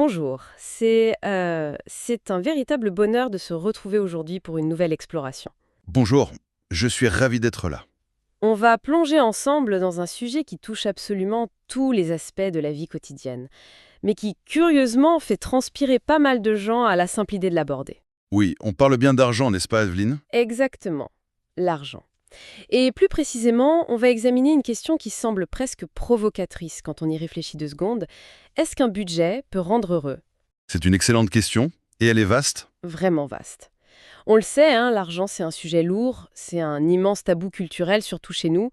Bonjour, c'est un véritable bonheur de se retrouver aujourd'hui pour une nouvelle exploration. Bonjour, je suis ravi d'être là. On va plonger ensemble dans un sujet qui touche absolument tous les aspects de la vie quotidienne, mais qui, curieusement, fait transpirer pas mal de gens à la simple idée de l'aborder. Oui, on parle bien d'argent, n'est-ce pas, Evelyne? Exactement, l'argent. Et plus précisément, on va examiner une question qui semble presque provocatrice quand on y réfléchit 2 secondes. Est-ce qu'un budget peut rendre heureux? C'est une excellente question, et elle est vaste. Vraiment vaste. On le sait, hein, l'argent c'est un sujet lourd, c'est un immense tabou culturel, surtout chez nous,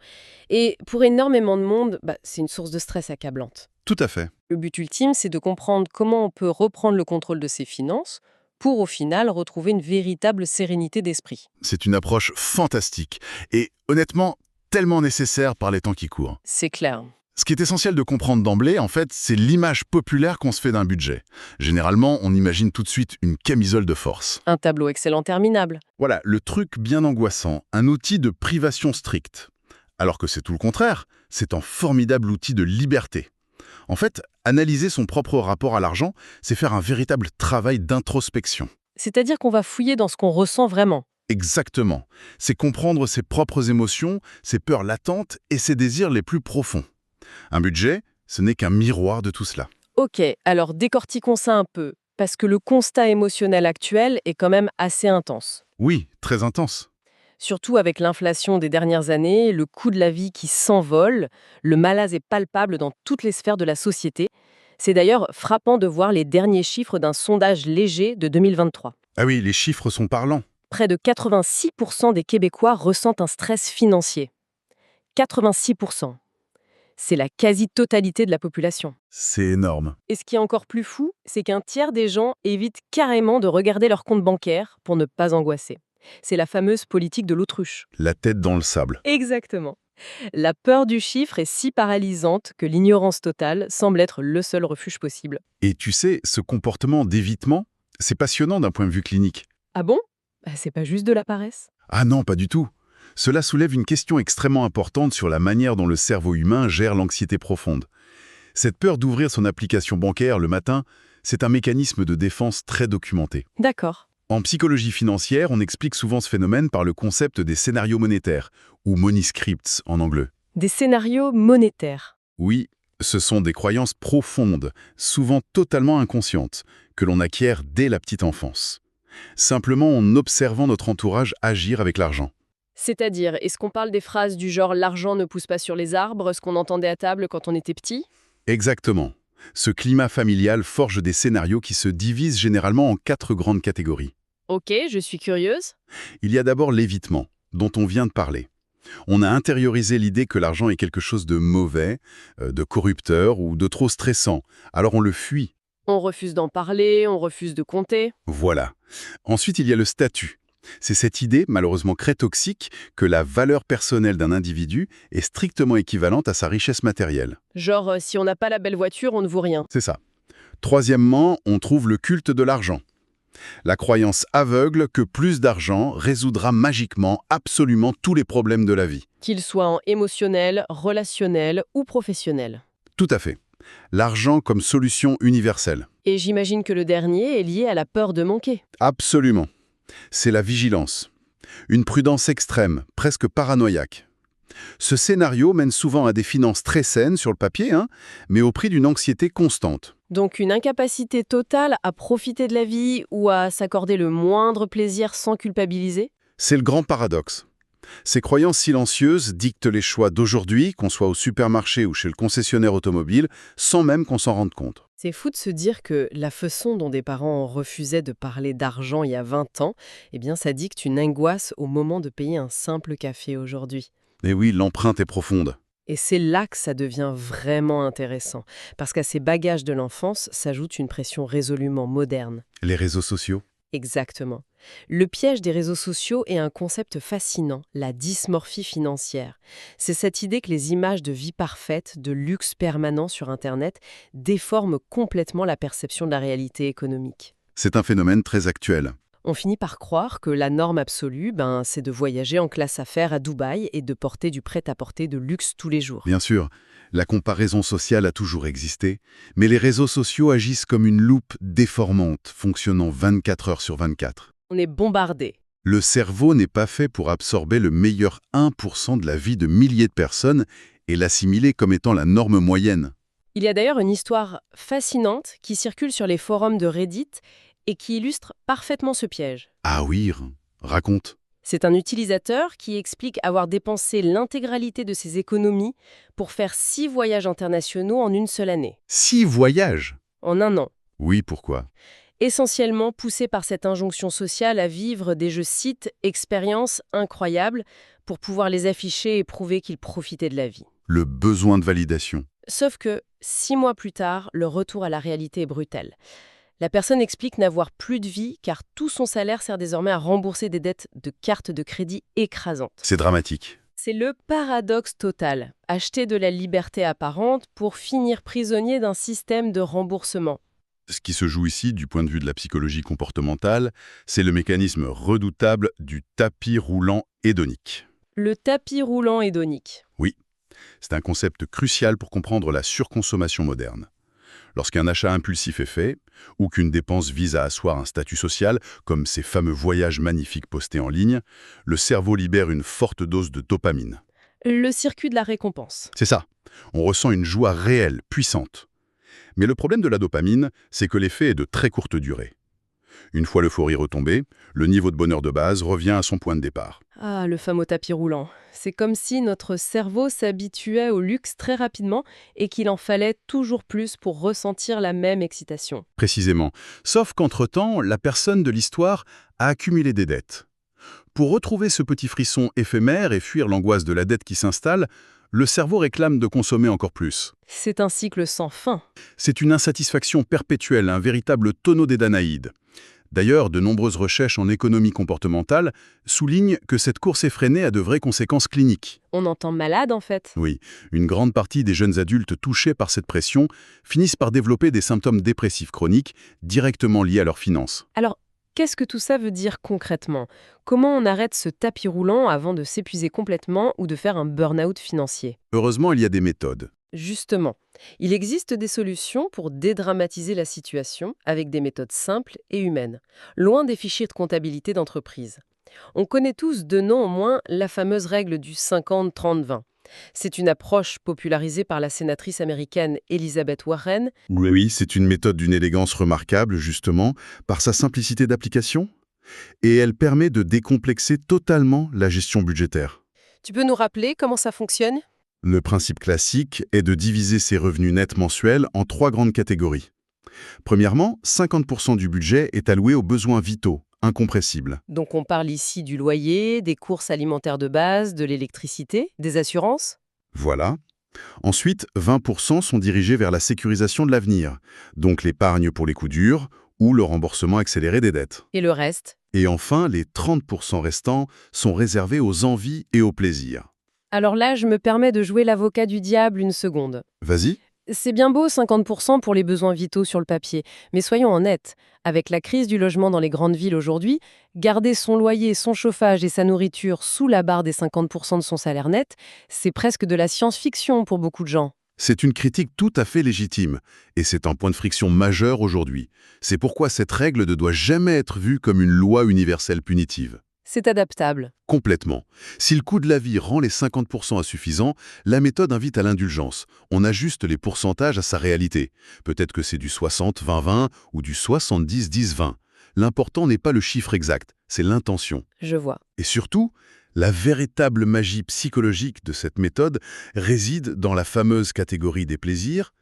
et pour énormément de monde, c'est une source de stress accablante. Tout à fait. Le but ultime, c'est de comprendre comment on peut reprendre le contrôle de ses finances pour au final retrouver une véritable sérénité d'esprit. C'est une approche fantastique, et honnêtement, tellement nécessaire par les temps qui courent. C'est clair. Ce qui est essentiel de comprendre d'emblée, en fait, c'est l'image populaire qu'on se fait d'un budget. Généralement, on imagine tout de suite une camisole de force. Un tableau excellent terminable. Voilà, le truc bien angoissant, un outil de privation stricte. Alors que c'est tout le contraire, c'est un formidable outil de liberté. En fait, analyser son propre rapport à l'argent, c'est faire un véritable travail d'introspection. C'est-à-dire qu'on va fouiller dans ce qu'on ressent vraiment. Exactement. C'est comprendre ses propres émotions, ses peurs latentes et ses désirs les plus profonds. Un budget, ce n'est qu'un miroir de tout cela. Ok, alors décortiquons ça un peu, parce que le constat émotionnel actuel est quand même assez intense. Oui, très intense. Surtout avec l'inflation des dernières années, le coût de la vie qui s'envole, le malaise est palpable dans toutes les sphères de la société. C'est d'ailleurs frappant de voir les derniers chiffres d'un sondage léger de 2023. Ah oui, les chiffres sont parlants. Près de 86% des Québécois ressentent un stress financier. 86%. C'est la quasi-totalité de la population. C'est énorme. Et ce qui est encore plus fou, c'est qu'un tiers des gens évitent carrément de regarder leur compte bancaire pour ne pas angoisser. C'est la fameuse politique de l'autruche. La tête dans le sable. Exactement. La peur du chiffre est si paralysante que l'ignorance totale semble être le seul refuge possible. Et tu sais, ce comportement d'évitement, c'est passionnant d'un point de vue clinique. Ah bon? C'est pas juste de la paresse. Ah non, pas du tout. Cela soulève une question extrêmement importante sur la manière dont le cerveau humain gère l'anxiété profonde. Cette peur d'ouvrir son application bancaire le matin, c'est un mécanisme de défense très documenté. D'accord. En psychologie financière, on explique souvent ce phénomène par le concept des scénarios monétaires, ou money scripts en anglais. Des scénarios monétaires. Oui, ce sont des croyances profondes, souvent totalement inconscientes, que l'on acquiert dès la petite enfance. Simplement en observant notre entourage agir avec l'argent. C'est-à-dire, est-ce qu'on parle des phrases du genre «l'argent ne pousse pas sur les arbres», ce qu'on entendait à table quand on était petit? Exactement. Ce climat familial forge des scénarios qui se divisent généralement en 4 grandes catégories. Ok, je suis curieuse. Il y a d'abord l'évitement, dont on vient de parler. On a intériorisé l'idée que l'argent est quelque chose de mauvais, de corrupteur ou de trop stressant, alors on le fuit. On refuse d'en parler, on refuse de compter. Voilà. Ensuite, il y a le statut. C'est cette idée, malheureusement très toxique, que la valeur personnelle d'un individu est strictement équivalente à sa richesse matérielle. Genre, si on n'a pas la belle voiture, on ne vaut rien. C'est ça. Troisièmement, on trouve le culte de l'argent. La croyance aveugle que plus d'argent résoudra magiquement absolument tous les problèmes de la vie. Qu'il soit en émotionnel, relationnel ou professionnel. Tout à fait. L'argent comme solution universelle. Et j'imagine que le dernier est lié à la peur de manquer. Absolument. C'est la vigilance. Une prudence extrême, presque paranoïaque. Ce scénario mène souvent à des finances très saines sur le papier, mais au prix d'une anxiété constante. Donc une incapacité totale à profiter de la vie ou à s'accorder le moindre plaisir sans culpabiliser? C'est le grand paradoxe. Ces croyances silencieuses dictent les choix d'aujourd'hui, qu'on soit au supermarché ou chez le concessionnaire automobile, sans même qu'on s'en rende compte. C'est fou de se dire que la façon dont des parents refusaient de parler d'argent il y a 20 ans, ça dicte une angoisse au moment de payer un simple café aujourd'hui. Et oui, l'empreinte est profonde. Et c'est là que ça devient vraiment intéressant, parce qu'à ces bagages de l'enfance s'ajoute une pression résolument moderne. Les réseaux sociaux. Exactement. Le piège des réseaux sociaux est un concept fascinant, la dysmorphie financière. C'est cette idée que les images de vie parfaite, de luxe permanent sur Internet, déforment complètement la perception de la réalité économique. C'est un phénomène très actuel. On finit par croire que la norme absolue, c'est de voyager en classe affaires à Dubaï et de porter du prêt-à-porter de luxe tous les jours. Bien sûr, la comparaison sociale a toujours existé, mais les réseaux sociaux agissent comme une loupe déformante, fonctionnant 24 heures sur 24. On est bombardé. Le cerveau n'est pas fait pour absorber le meilleur 1% de la vie de milliers de personnes et l'assimiler comme étant la norme moyenne. Il y a d'ailleurs une histoire fascinante qui circule sur les forums de Reddit et qui illustre parfaitement ce piège. Ah oui, raconte. C'est un utilisateur qui explique avoir dépensé l'intégralité de ses économies pour faire 6 voyages internationaux en une seule année, 6 voyages. en un an. Oui, pourquoi? Essentiellement poussé par cette injonction sociale à vivre des, je cite, expériences incroyables pour pouvoir les afficher et prouver qu'il profitait de la vie. Le besoin de validation. Sauf que, 6 mois plus tard, le retour à la réalité est brutal. La personne explique n'avoir plus de vie car tout son salaire sert désormais à rembourser des dettes de cartes de crédit écrasantes. C'est dramatique. C'est le paradoxe total. Acheter de la liberté apparente pour finir prisonnier d'un système de remboursement. Ce qui se joue ici, du point de vue de la psychologie comportementale, c'est le mécanisme redoutable du tapis roulant hédonique. Le tapis roulant hédonique. Oui, c'est un concept crucial pour comprendre la surconsommation moderne. Lorsqu'un achat impulsif est fait, ou qu'une dépense vise à asseoir un statut social, comme ces fameux voyages magnifiques postés en ligne, le cerveau libère une forte dose de dopamine. Le circuit de la récompense. C'est ça, on ressent une joie réelle, puissante. Mais le problème de la dopamine, c'est que l'effet est de très courte durée. Une fois l'euphorie retombée, le niveau de bonheur de base revient à son point de départ. Ah, le fameux tapis roulant. C'est comme si notre cerveau s'habituait au luxe très rapidement et qu'il en fallait toujours plus pour ressentir la même excitation. Précisément. Sauf qu'entre-temps, la personne de l'histoire a accumulé des dettes. Pour retrouver ce petit frisson éphémère et fuir l'angoisse de la dette qui s'installe, le cerveau réclame de consommer encore plus. C'est un cycle sans fin. C'est une insatisfaction perpétuelle, un véritable tonneau des Danaïdes. D'ailleurs, de nombreuses recherches en économie comportementale soulignent que cette course effrénée a de vraies conséquences cliniques. On entend malade en fait. Oui, une grande partie des jeunes adultes touchés par cette pression finissent par développer des symptômes dépressifs chroniques directement liés à leurs finances. Alors, qu'est-ce que tout ça veut dire concrètement? Comment on arrête ce tapis roulant avant de s'épuiser complètement ou de faire un burn-out financier? Heureusement, il y a des méthodes. Justement, il existe des solutions pour dédramatiser la situation avec des méthodes simples et humaines, loin des fichiers de comptabilité d'entreprise. On connaît tous de nom au moins la fameuse règle du 50-30-20. C'est une approche popularisée par la sénatrice américaine Elizabeth Warren. Oui, c'est une méthode d'une élégance remarquable, justement, par sa simplicité d'application. Et elle permet de décomplexer totalement la gestion budgétaire. Tu peux nous rappeler comment ça fonctionne? Le principe classique est de diviser ses revenus nets mensuels en 3 grandes catégories. Premièrement, 50% du budget est alloué aux besoins vitaux, incompressibles. Donc on parle ici du loyer, des courses alimentaires de base, de l'électricité, des assurances? Voilà. Ensuite, 20% sont dirigés vers la sécurisation de l'avenir, donc l'épargne pour les coups durs ou le remboursement accéléré des dettes. Et le reste? Et enfin, les 30% restants sont réservés aux envies et aux plaisirs. Alors là, je me permets de jouer l'avocat du diable une seconde. Vas-y. C'est bien beau 50% pour les besoins vitaux sur le papier, mais soyons honnêtes, avec la crise du logement dans les grandes villes aujourd'hui, garder son loyer, son chauffage et sa nourriture sous la barre des 50% de son salaire net, c'est presque de la science-fiction pour beaucoup de gens. C'est une critique tout à fait légitime, et c'est un point de friction majeur aujourd'hui. C'est pourquoi cette règle ne doit jamais être vue comme une loi universelle punitive. C'est adaptable. Complètement. Si le coût de la vie rend les 50% insuffisants, la méthode invite à l'indulgence. On ajuste les pourcentages à sa réalité. Peut-être que c'est du 60-20-20 ou du 70-10-20. L'important n'est pas le chiffre exact, c'est l'intention. Je vois. Et surtout, la véritable magie psychologique de cette méthode réside dans la fameuse catégorie des plaisirs,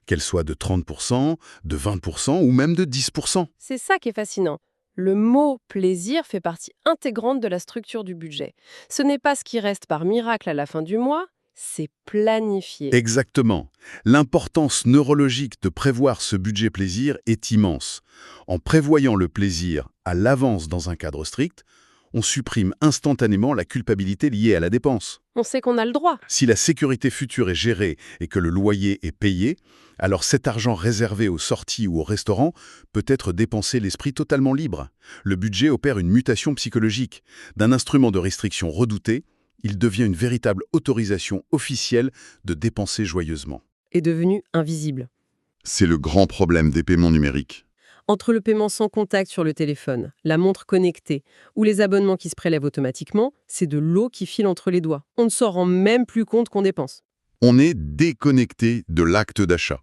qu'elle soit de 30%, de 20% ou même de 10%. C'est ça qui est fascinant. Le mot plaisir fait partie intégrante de la structure du budget. Ce n'est pas ce qui reste par miracle à la fin du mois, c'est planifié. Exactement. L'importance neurologique de prévoir ce budget plaisir est immense. En prévoyant le plaisir à l'avance dans un cadre strict, on supprime instantanément la culpabilité liée à la dépense. On sait qu'on a le droit. Si la sécurité future est gérée et que le loyer est payé, alors cet argent réservé aux sorties ou au restaurant peut être dépensé l'esprit totalement libre. Le budget opère une mutation psychologique. D'un instrument de restriction redouté, il devient une véritable autorisation officielle de dépenser joyeusement. Est devenu invisible. C'est le grand problème des paiements numériques. Entre le paiement sans contact sur le téléphone, la montre connectée ou les abonnements qui se prélèvent automatiquement, c'est de l'eau qui file entre les doigts. On ne s'en rend même plus compte qu'on dépense. On est déconnecté de l'acte d'achat.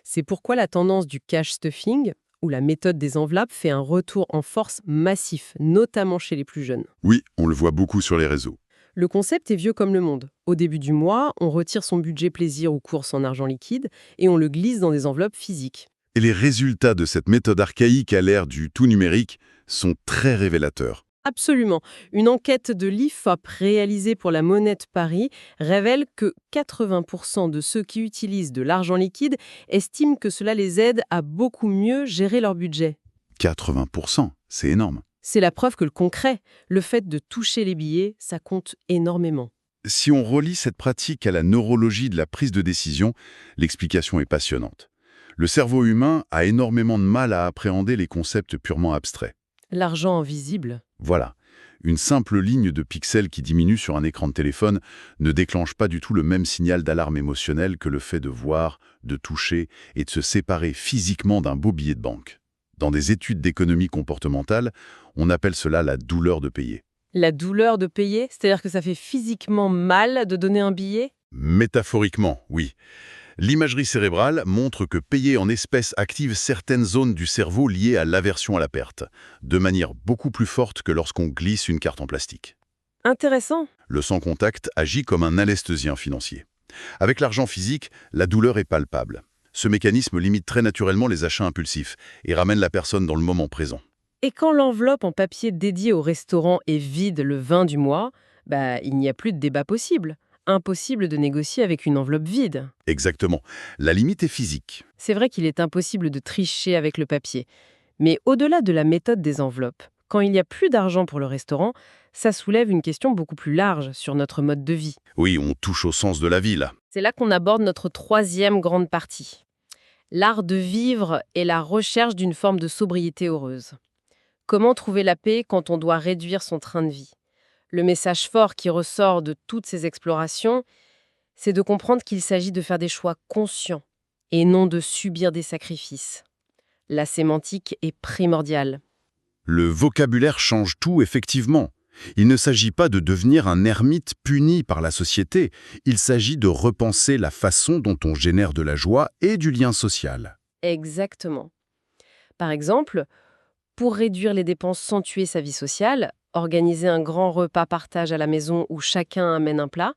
C'est pourquoi la tendance du cash stuffing, ou la méthode des enveloppes, fait un retour en force massif, notamment chez les plus jeunes. Oui, on le voit beaucoup sur les réseaux. Le concept est vieux comme le monde. Au début du mois, on retire son budget plaisir ou courses en argent liquide et on le glisse dans des enveloppes physiques. Et les résultats de cette méthode archaïque à l'ère du tout numérique sont très révélateurs. Absolument. Une enquête de l'IFOP réalisée pour la Monnaie de Paris révèle que 80% de ceux qui utilisent de l'argent liquide estiment que cela les aide à beaucoup mieux gérer leur budget. 80%, c'est énorme. C'est la preuve que le concret, le fait de toucher les billets, ça compte énormément. Si on relie cette pratique à la neurologie de la prise de décision, l'explication est passionnante. Le cerveau humain a énormément de mal à appréhender les concepts purement abstraits. L'argent invisible. Voilà. Une simple ligne de pixels qui diminue sur un écran de téléphone ne déclenche pas du tout le même signal d'alarme émotionnelle que le fait de voir, de toucher et de se séparer physiquement d'un beau billet de banque. Dans des études d'économie comportementale, on appelle cela la douleur de payer. La douleur de payer, c'est-à-dire que ça fait physiquement mal de donner un billet? Métaphoriquement, oui. L'imagerie cérébrale montre que payer en espèces active certaines zones du cerveau liées à l'aversion à la perte, de manière beaucoup plus forte que lorsqu'on glisse une carte en plastique. Intéressant. Le sans-contact agit comme un anesthésiant financier. Avec l'argent physique, la douleur est palpable. Ce mécanisme limite très naturellement les achats impulsifs et ramène la personne dans le moment présent. Et quand l'enveloppe en papier dédiée au restaurant est vide le 20 du mois, il n'y a plus de débat possible. Impossible de négocier avec une enveloppe vide. Exactement. La limite est physique. C'est vrai qu'il est impossible de tricher avec le papier. Mais au-delà de la méthode des enveloppes, quand il n'y a plus d'argent pour le restaurant, ça soulève une question beaucoup plus large sur notre mode de vie. Oui, on touche au sens de la vie, là. C'est là qu'on aborde notre troisième grande partie. L'art de vivre et la recherche d'une forme de sobriété heureuse. Comment trouver la paix quand on doit réduire son train de vie? Le message fort qui ressort de toutes ces explorations, c'est de comprendre qu'il s'agit de faire des choix conscients et non de subir des sacrifices. La sémantique est primordiale. Le vocabulaire change tout, effectivement. Il ne s'agit pas de devenir un ermite puni par la société, il s'agit de repenser la façon dont on génère de la joie et du lien social. Exactement. Par exemple, pour réduire les dépenses sans tuer sa vie sociale, organiser un grand repas partage à la maison où chacun amène un plat,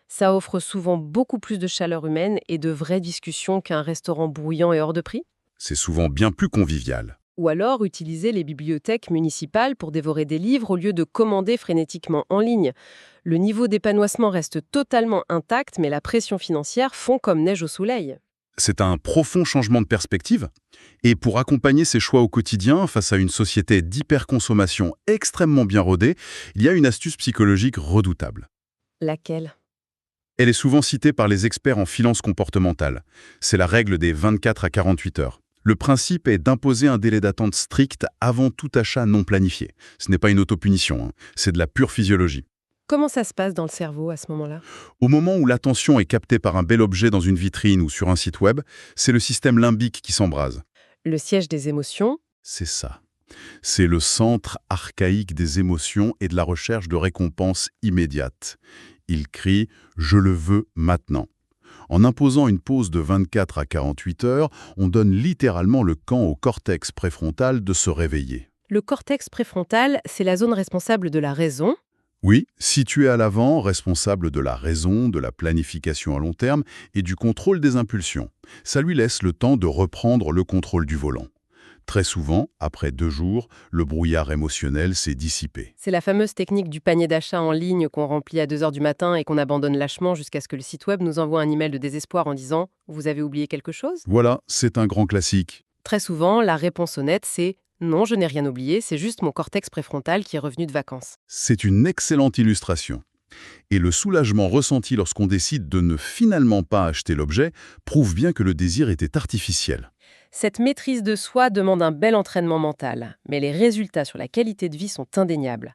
ça offre souvent beaucoup plus de chaleur humaine et de vraies discussions qu'un restaurant bruyant et hors de prix. C'est souvent bien plus convivial. Ou alors utiliser les bibliothèques municipales pour dévorer des livres au lieu de commander frénétiquement en ligne. Le niveau d'épanouissement reste totalement intact, mais la pression financière fond comme neige au soleil. C'est un profond changement de perspective. Et pour accompagner ces choix au quotidien face à une société d'hyperconsommation extrêmement bien rodée, il y a une astuce psychologique redoutable. Laquelle? Elle est souvent citée par les experts en finance comportementale. C'est la règle des 24 à 48 heures. Le principe est d'imposer un délai d'attente strict avant tout achat non planifié. Ce n'est pas une autopunition, c'est de la pure physiologie. Comment ça se passe dans le cerveau à ce moment-là? Au moment où l'attention est captée par un bel objet dans une vitrine ou sur un site web, c'est le système limbique qui s'embrase. Le siège des émotions? C'est ça. C'est le centre archaïque des émotions et de la recherche de récompenses immédiates. Il crie « Je le veux maintenant ». En imposant une pause de 24 à 48 heures, on donne littéralement le camp au cortex préfrontal de se réveiller. Le cortex préfrontal, c'est la zone responsable de la raison. Oui, situé à l'avant, responsable de la raison, de la planification à long terme et du contrôle des impulsions. Ça lui laisse le temps de reprendre le contrôle du volant. Très souvent, après 2 jours, le brouillard émotionnel s'est dissipé. C'est la fameuse technique du panier d'achat en ligne qu'on remplit à 2 heures du matin et qu'on abandonne lâchement jusqu'à ce que le site web nous envoie un email de désespoir en disant « Vous avez oublié quelque chose ?» Voilà, c'est un grand classique. Très souvent, la réponse honnête, c'est Non, je n'ai rien oublié, c'est juste mon cortex préfrontal qui est revenu de vacances. C'est une excellente illustration. Et le soulagement ressenti lorsqu'on décide de ne finalement pas acheter l'objet prouve bien que le désir était artificiel. Cette maîtrise de soi demande un bel entraînement mental, mais les résultats sur la qualité de vie sont indéniables.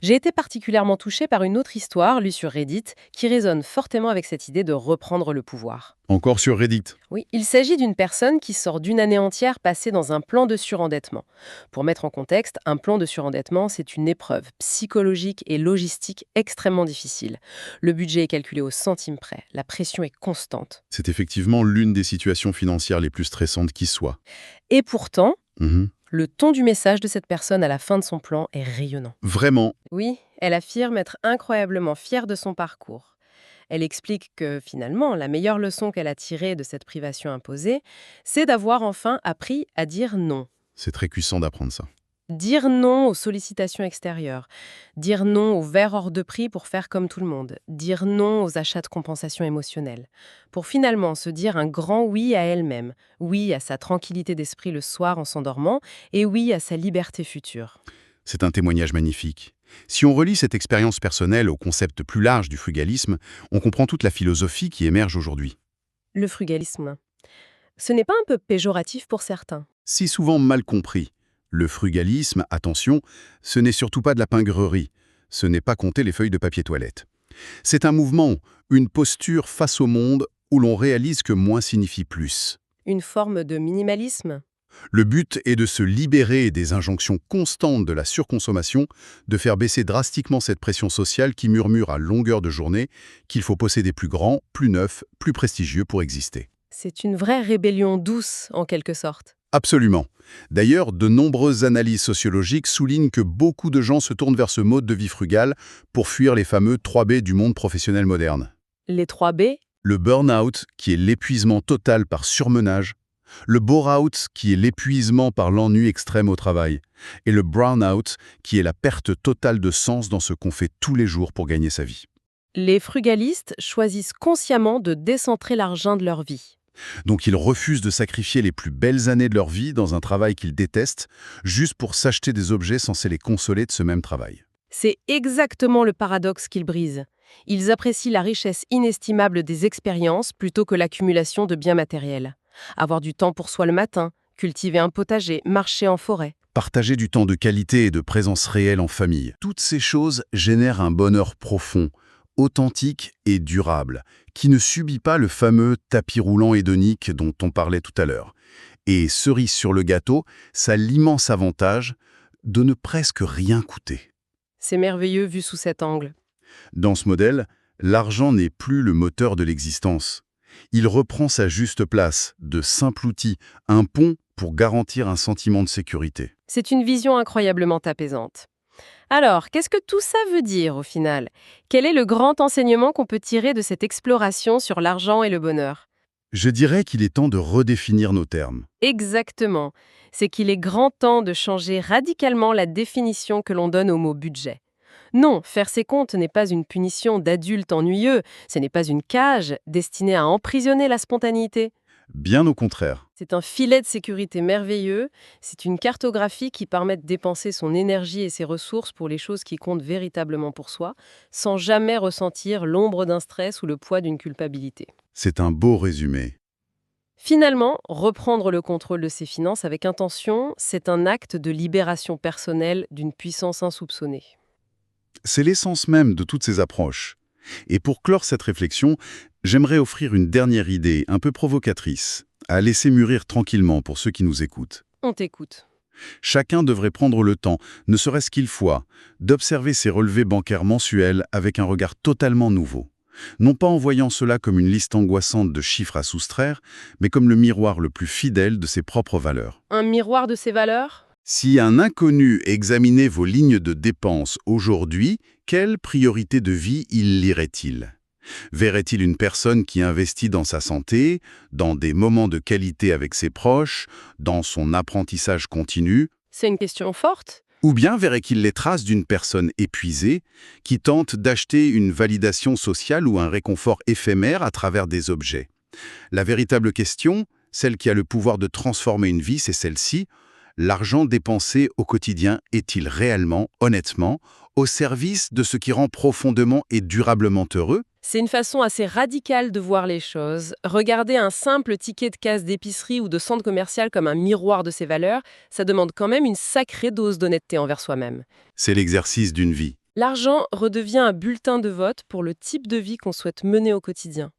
J'ai été particulièrement touchée par une autre histoire, lue sur Reddit, qui résonne fortement avec cette idée de reprendre le pouvoir. Encore sur Reddit. Oui, il s'agit d'une personne qui sort d'une année entière passée dans un plan de surendettement. Pour mettre en contexte, un plan de surendettement, c'est une épreuve psychologique et logistique extrêmement difficile. Le budget est calculé au centime près, la pression est constante. C'est effectivement l'une des situations financières les plus stressantes qui soit. Et pourtant, Mhm. le ton du message de cette personne à la fin de son plan est rayonnant. Vraiment, Oui, elle affirme être incroyablement fière de son parcours. Elle explique que finalement, la meilleure leçon qu'elle a tirée de cette privation imposée, c'est d'avoir enfin appris à dire non. c'est très puissant d'apprendre ça. Dire non aux sollicitations extérieures, dire non aux verres hors de prix pour faire comme tout le monde, dire non aux achats de compensation émotionnelle, pour finalement se dire un grand oui à elle-même, oui à sa tranquillité d'esprit le soir en s'endormant et oui à sa liberté future. C'est un témoignage magnifique. Si on relie cette expérience personnelle au concept plus large du frugalisme, on comprend toute la philosophie qui émerge aujourd'hui. Le frugalisme. Ce n'est pas un peu péjoratif pour certains? Si souvent mal compris, le frugalisme, attention, ce n'est surtout pas de la pingrerie, ce n'est pas compter les feuilles de papier toilette. C'est un mouvement, une posture face au monde où l'on réalise que moins signifie plus. Une forme de minimalisme? Le but est de se libérer des injonctions constantes de la surconsommation, de faire baisser drastiquement cette pression sociale qui murmure à longueur de journée qu'il faut posséder plus grand, plus neuf, plus prestigieux pour exister. C'est une vraie rébellion douce, en quelque sorte. Absolument. D'ailleurs, de nombreuses analyses sociologiques soulignent que beaucoup de gens se tournent vers ce mode de vie frugal pour fuir les fameux 3B du monde professionnel moderne. Les 3 B? Le burn-out, qui est l'épuisement total par surmenage, le bore-out, qui est l'épuisement par l'ennui extrême au travail, et le brown-out, qui est la perte totale de sens dans ce qu'on fait tous les jours pour gagner sa vie. Les frugalistes choisissent consciemment de décentrer l'argent de leur vie. Donc ils refusent de sacrifier les plus belles années de leur vie dans un travail qu'ils détestent, juste pour s'acheter des objets censés les consoler de ce même travail. C'est exactement le paradoxe qu'ils brisent. Ils apprécient la richesse inestimable des expériences plutôt que l'accumulation de biens matériels. Avoir du temps pour soi le matin, cultiver un potager, marcher en forêt. Partager du temps de qualité et de présence réelle en famille. Toutes ces choses génèrent un bonheur profond, authentique et durable, qui ne subit pas le fameux tapis roulant hédonique dont on parlait tout à l'heure. Et cerise sur le gâteau, ça a l'immense avantage de ne presque rien coûter. C'est merveilleux vu sous cet angle. Dans ce modèle, l'argent n'est plus le moteur de l'existence. Il reprend sa juste place, de simple outil, un pont pour garantir un sentiment de sécurité. C'est une vision incroyablement apaisante. Alors, qu'est-ce que tout ça veut dire au final? Quel est le grand enseignement qu'on peut tirer de cette exploration sur l'argent et le bonheur? Je dirais qu'il est temps de redéfinir nos termes. Exactement. C'est qu'il est grand temps de changer radicalement la définition que l'on donne au mot budget. Non, faire ses comptes n'est pas une punition d'adulte ennuyeux, ce n'est pas une cage destinée à emprisonner la spontanéité. Bien au contraire. C'est un filet de sécurité merveilleux, c'est une cartographie qui permet de dépenser son énergie et ses ressources pour les choses qui comptent véritablement pour soi, sans jamais ressentir l'ombre d'un stress ou le poids d'une culpabilité. C'est un beau résumé. Finalement, reprendre le contrôle de ses finances avec intention, c'est un acte de libération personnelle d'une puissance insoupçonnée. C'est l'essence même de toutes ces approches. Et pour clore cette réflexion, j'aimerais offrir une dernière idée un peu provocatrice, à laisser mûrir tranquillement pour ceux qui nous écoutent. On t'écoute. Chacun devrait prendre le temps, ne serait-ce qu'une fois, d'observer ses relevés bancaires mensuels avec un regard totalement nouveau. Non pas en voyant cela comme une liste angoissante de chiffres à soustraire, mais comme le miroir le plus fidèle de ses propres valeurs. Un miroir de ses valeurs? Si un inconnu examinait vos lignes de dépenses aujourd'hui, quelle priorité de vie il lirait-il? Verrait-il une personne qui investit dans sa santé, dans des moments de qualité avec ses proches, dans son apprentissage continu? C'est une question forte. Ou bien verrait-il les traces d'une personne épuisée qui tente d'acheter une validation sociale ou un réconfort éphémère à travers des objets? La véritable question, celle qui a le pouvoir de transformer une vie, c'est celle-ci. L'argent dépensé au quotidien est-il réellement, honnêtement, au service de ce qui rend profondément et durablement heureux? C'est une façon assez radicale de voir les choses. Regarder un simple ticket de caisse d'épicerie ou de centre commercial comme un miroir de ses valeurs, ça demande quand même une sacrée dose d'honnêteté envers soi-même. C'est l'exercice d'une vie. L'argent redevient un bulletin de vote pour le type de vie qu'on souhaite mener au quotidien.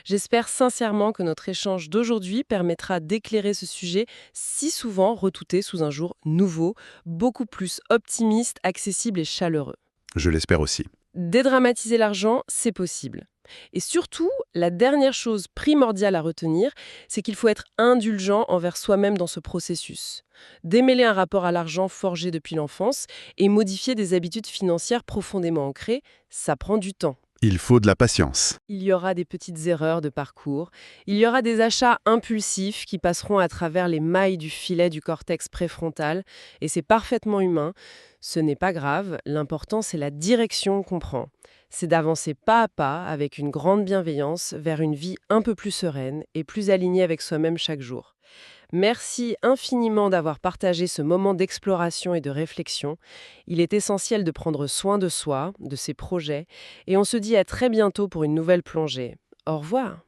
J'espère sincèrement que notre échange d'aujourd'hui permettra d'éclairer ce sujet si souvent redouté sous un jour nouveau, beaucoup plus optimiste, accessible et chaleureux. Je l'espère aussi. Dédramatiser l'argent, c'est possible. Et surtout, la dernière chose primordiale à retenir, c'est qu'il faut être indulgent envers soi-même dans ce processus. Démêler un rapport à l'argent forgé depuis l'enfance et modifier des habitudes financières profondément ancrées, ça prend du temps. Il faut de la patience. Il y aura des petites erreurs de parcours, il y aura des achats impulsifs qui passeront à travers les mailles du filet du cortex préfrontal, et c'est parfaitement humain. Ce n'est pas grave, l'important c'est la direction qu'on prend. C'est d'avancer pas à pas avec une grande bienveillance vers une vie un peu plus sereine et plus alignée avec soi-même chaque jour. Merci infiniment d'avoir partagé ce moment d'exploration et de réflexion. Il est essentiel de prendre soin de soi, de ses projets, et on se dit à très bientôt pour une nouvelle plongée. Au revoir.